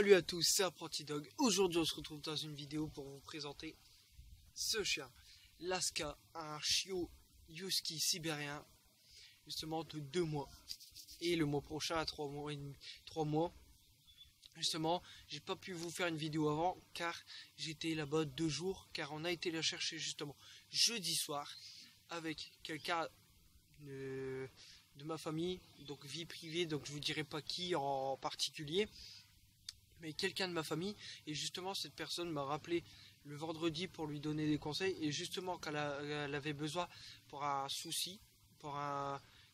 Salut à tous, c'est Apprenti Dog. Aujourd'hui on se retrouve dans une vidéo pour vous présenter ce chien, Laska, un chiot husky sibérien, justement de 2 mois. Et le mois prochain à 3 mois et demi, 3 mois. Justement, j'ai pas pu vous faire une vidéo avant car j'étais là-bas 2 jours, car on a été la chercher justement jeudi soir avec quelqu'un de ma famille, donc vie privée, donc je vous dirai pas qui en particulier, mais quelqu'un de ma famille. Et justement cette personne m'a rappelé le vendredi pour lui donner des conseils, et justement quand elle avait besoin pour un souci, pour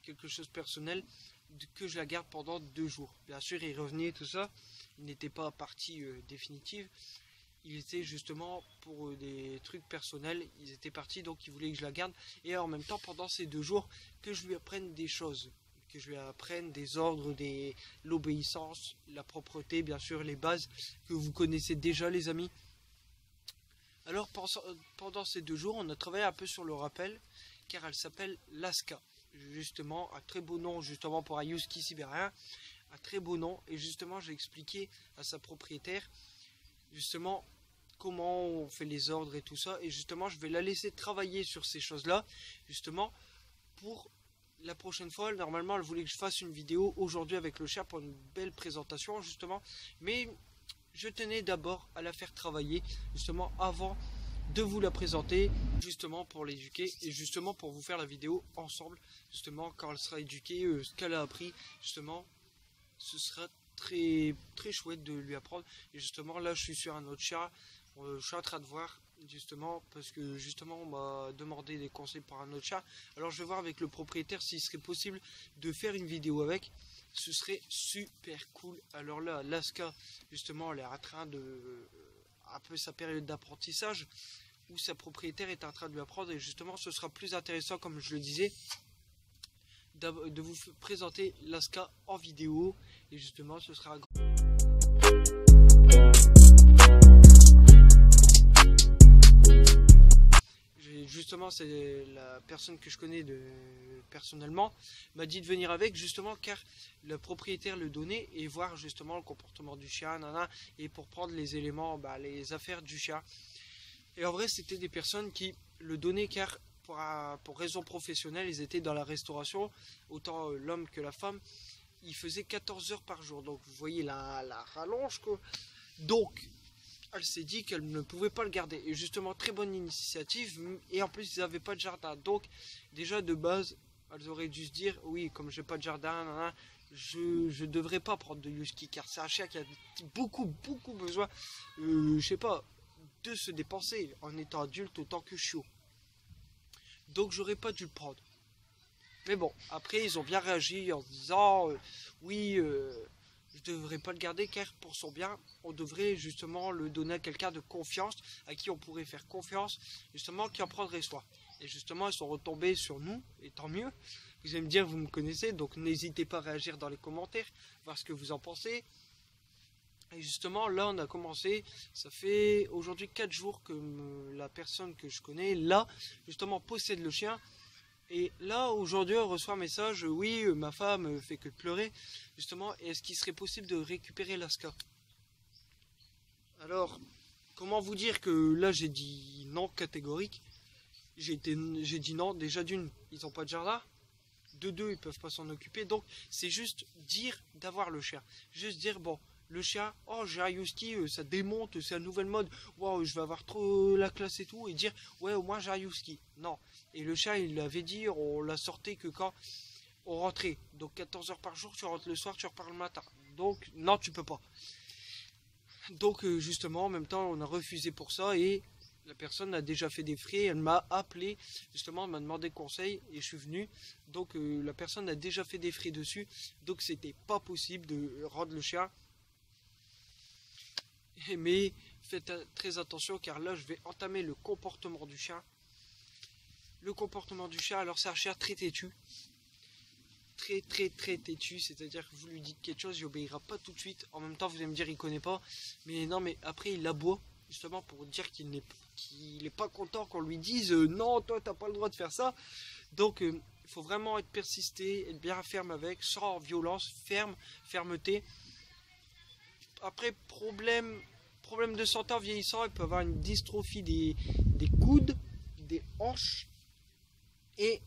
quelque chose personnel, que je la garde pendant 2 jours. Bien sûr il revenait tout ça, il n'était pas partie définitive, il était justement pour des trucs personnels, ils étaient partis, donc ils voulaient que je la garde, et en même temps pendant ces 2 jours que je lui apprenne des choses, que je lui apprenne des ordres, l'obéissance, la propreté, bien sûr les bases que vous connaissez déjà les amis. Alors pendant ces 2 jours on a travaillé un peu sur le rappel, car elle s'appelle Laska, justement un très beau nom justement pour un husky sibérien, un très beau nom. Et justement j'ai expliqué à sa propriétaire justement comment on fait les ordres et tout ça, et justement je vais la laisser travailler sur ces choses là justement pour la prochaine fois. Normalement elle voulait que je fasse une vidéo aujourd'hui avec le chien pour une belle présentation justement, mais je tenais d'abord à la faire travailler justement avant de vous la présenter, justement pour l'éduquer et justement pour vous faire la vidéo ensemble, justement quand elle sera éduquée, ce qu'elle a appris justement, ce sera très chouette de lui apprendre. Et justement là je suis sur un autre chat, je suis en train de voir justement, parce que justement on m'a demandé des conseils pour un autre chat, alors je vais voir avec le propriétaire s'il serait possible de faire une vidéo avec, ce serait super cool. Alors là Laska justement elle est en train de un peu sa période d'apprentissage, où sa propriétaire est en train de lui apprendre, et justement ce sera plus intéressant, comme je le disais, de vous présenter Laska en vidéo. Et justement ce sera justement c'est la personne que je connais personnellement m'a dit de venir avec, justement car le propriétaire le donnait, et voir justement le comportement du chien, et pour prendre les éléments, les affaires du chien. Et en vrai c'était des personnes qui le donnaient car pour raison professionnelle ils étaient dans la restauration, autant l'homme que la femme. Il faisait 14 heures par jour, donc vous voyez la rallonge quoi. Donc elle s'est dit qu'elle ne pouvait pas le garder, et justement très bonne initiative. Et en plus ils n'avaient pas de jardin, donc déjà de base elles auraient dû se dire oui, comme j'ai pas de jardin, je devrais pas prendre de husky, car c'est un chien qui a beaucoup besoin, je sais pas, de se dépenser en étant adulte autant que chiot, donc j'aurais pas dû le prendre. Mais bon, après ils ont bien réagi en se disant oui, je devrais pas le garder, car pour son bien on devrait justement le donner à quelqu'un de confiance, à qui on pourrait faire confiance, justement qui en prendrait soin. Et justement ils sont retombés sur nous, et tant mieux. Vous allez me dire, vous me connaissez, donc n'hésitez pas à réagir dans les commentaires, voir ce que vous en pensez. Et justement là on a commencé, ça fait aujourd'hui 4 jours que la personne que je connais là justement possède le chien. Et là aujourd'hui on reçoit un message, oui ma femme fait que de pleurer justement, est-ce qu'il serait possible de récupérer Laska? Alors comment vous dire que là j'ai dit non catégorique, j'ai dit non. Déjà d'une, ils n'ont pas de jardin, de deux ils peuvent pas s'en occuper, donc c'est juste dire d'avoir le chien, juste dire bon le chien, oh j'ai un husky, ça démonte, c'est une nouvelle mode, wow, je vais avoir trop la classe et tout, et dire ouais au moins j'ai un husky. Non. Et le chien il l'avait dit, on l'a sorti que quand on rentrait, donc 14 heures par jour, tu rentres le soir, tu repars le matin, donc non tu peux pas. Donc justement en même temps on a refusé pour ça, et la personne a déjà fait des frais, elle m'a appelé justement, elle m'a demandé conseil et je suis venu, donc la personne a déjà fait des frais dessus, donc c'était pas possible de rendre le chien. Mais faites très attention, car là je vais entamer le comportement du chien. Le comportement du chien, alors c'est un chien très têtu, très têtu, c'est-à-dire que vous lui dites quelque chose, il obéira pas tout de suite. En même temps vous allez me dire il connaît pas, mais non, mais après il aboie justement pour dire qu'il n'est pas content qu'on lui dise non toi t'as pas le droit de faire ça. Donc il faut vraiment être persisté, être bien ferme avec, sans violence, fermeté. Après, problème de santé en vieillissant, il peut avoir une dystrophie des coudes, des hanches et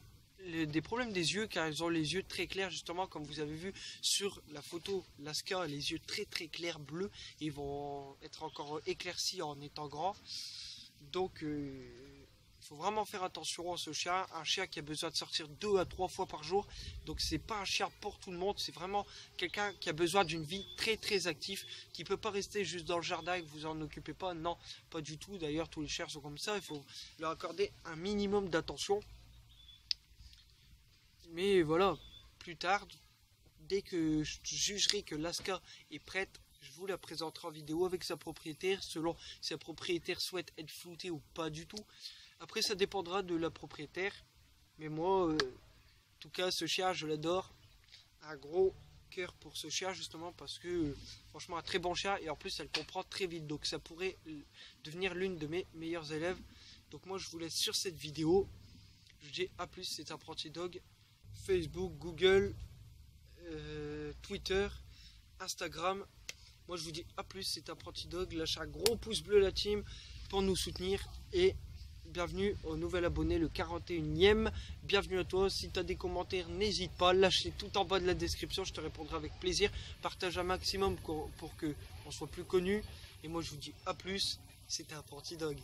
des problèmes des yeux, car ils ont les yeux très clairs, justement, comme vous avez vu sur la photo. Lasca a les yeux très très clairs bleus, et ils vont être encore éclaircis en étant grands. Donc il faut vraiment faire attention à ce chien, un chien qui a besoin de sortir 2 à 3 fois par jour. Donc c'est pas un chien pour tout le monde, c'est vraiment quelqu'un qui a besoin d'une vie très très active, qui peut pas rester juste dans le jardin et que vous en occupez pas. Non, pas du tout. D'ailleurs, tous les chiens sont comme ça, il faut leur accorder un minimum d'attention. Mais voilà, plus tard, dès que je jugerai que Lasca est prête, je vous la présenterai en vidéo avec sa propriétaire, selon si la propriétaire souhaite être floutée ou pas du tout. Après, ça dépendra de la propriétaire. Mais moi, en tout cas, ce chien, je l'adore. Un gros cœur pour ce chien, justement, parce que, franchement, un très bon chien. Et en plus, elle comprend très vite. Donc, ça pourrait devenir l'une de mes meilleures élèves. Donc, moi, je vous laisse sur cette vidéo. Je vous dis à plus, c'est Apprenti Dog. Facebook, Google, Twitter, Instagram. Moi, je vous dis à plus, c'est Apprenti Dog. Lâchez un gros pouce bleu, la team, pour nous soutenir. Et bienvenue au nouvel abonné, le 41e. Bienvenue à toi. Si tu as des commentaires, n'hésite pas. Lâchez tout en bas de la description. Je te répondrai avec plaisir. Partage un maximum pour qu'on soit plus connu. Et moi, je vous dis à plus. C'était Apprenti Dog.